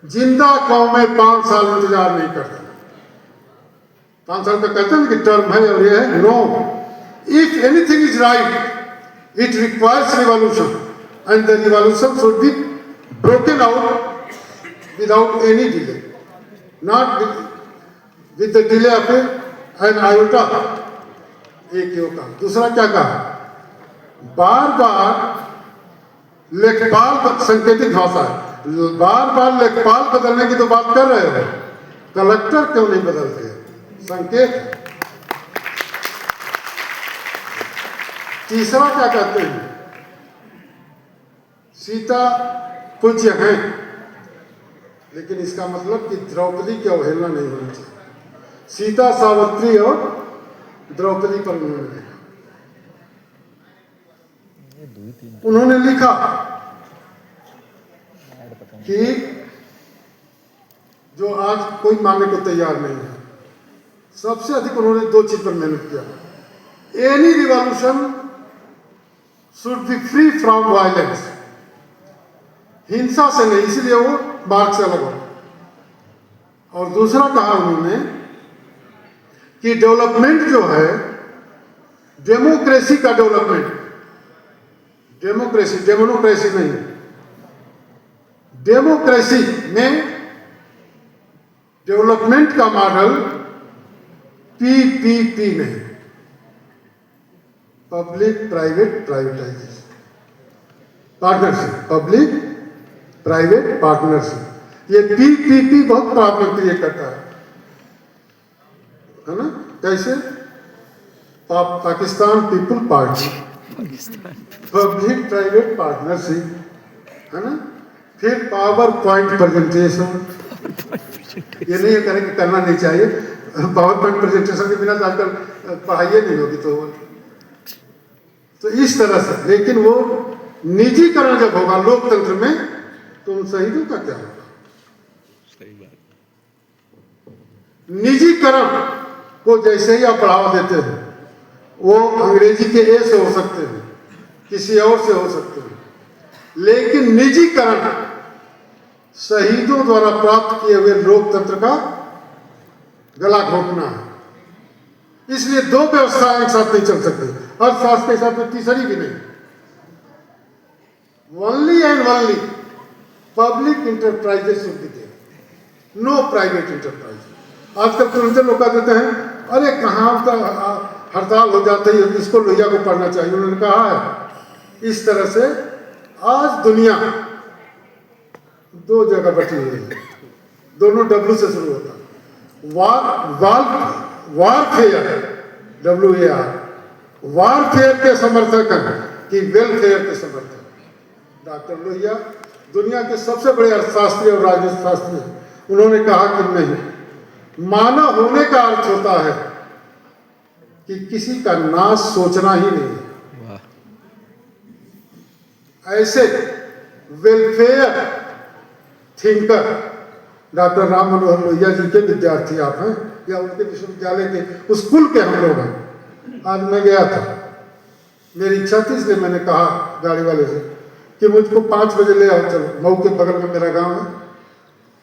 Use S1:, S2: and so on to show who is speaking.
S1: जिंदा कौमें 5 साल इंतजार नहीं करती। 5 साल का कहते हैं कि टर्म है और ये है, no, if anything is right it requires revolution and the revolution should be broken out without any delay, not with the delay of an iota. एक ये कहा। दूसरा क्या कहा, बार बार लेखपाल, संकेतिक भाषा है, बार बार लेखपाल बदलने की तो बात कर रहे हो, कलेक्टर क्यों नहीं बदलते? संकेत। तीसरा क्या कहते हैं, सीता पूज्य है, लेकिन इसका मतलब कि द्रौपदी की अवहेलना नहीं होनी चाहिए। सीता, सावित्री और द्रौपदी पर उन्होंने लिखा कि जो आज कोई मानने को तैयार नहीं है, सबसे अधिक उन्होंने 2 चीज पर मेहनत किया। Any revolution should B free from violence, हिंसा से नहीं, इसलिए वो मार्क्स से अलग हो। और दूसरा कहा उन्होंने कि डेवलपमेंट जो है, डेमोक्रेसी का डेवलपमेंट, डेमोक्रेसी नहीं, डेमोक्रेसी में डेवलपमेंट का मॉडल पीपीपी नहीं, public private privatisation, partnership, public private partnership. ये पीपीपी बहुत प्रॉब्लम क्रिएट करता है ना? कैसे? Pakistan people party, public private partnership, है ना? फिर पावर पॉइंट प्रेजेंटेशन, ये नहीं करें, करना नहीं चाहिए। पावर पॉइंट प्रेजेंटेशन के बिना आजकल पढ़ाई नहीं होगी, तो इस तरह से। लेकिन वो निजीकरण जब होगा लोकतंत्र में, तो उन शहीदों का क्या होगा? सही बात। निजीकरण को जैसे ही आप बढ़ावा देते हो, वो अंग्रेजी के ए से हो सकते हैं, किसी और से हो सकते हैं, लेकिन निजीकरण शहीदों द्वारा प्राप्त किए हुए लोकतंत्र का गला घोटना है। इसलिए 2 व्यवस्थाएं एक साथ नहीं चल सकती, अर्थशास्त्र के साथ में तीसरी भी नहीं। Only and only public enterprises should be there, no private enterprise. आजकल तुरंत लोग कह देते हैं, अरे कहाँ हड़ताल हो जाती है, इसको लोहिया को पढ़ना चाहिए। उन्होंने कहा है इस तरह से आज दुनिया 2 जगह बैठी हुई है, दोनों डब्ल्यू से शुरू होता है। वारफेयर, WAR, वारफेयर के समर्थक हैं कि वेलफेयर के समर्थक। डॉक्टर लोहिया दुनिया के सबसे बड़े अर्थशास्त्री और राजनीति शास्त्री हैं। उन्होंने कहा कि नहीं, मानव होने का अर्थ होता है कि किसी का नाश सोचना ही नहीं है। ऐसे welfare thinker doctor Ram Manohar Lohia ji के विद्यार्थी आप हैं, या उनके विश्वविद्यालय के स्कूल के हम लोग हैं। आज मैं गया था, मेरी इच्छा थी, इसलिए मैंने कहा गाड़ी वाले से कि मुझको 5 बजे ले आओ, चलो, मऊ के बगल में मेरा गांव है,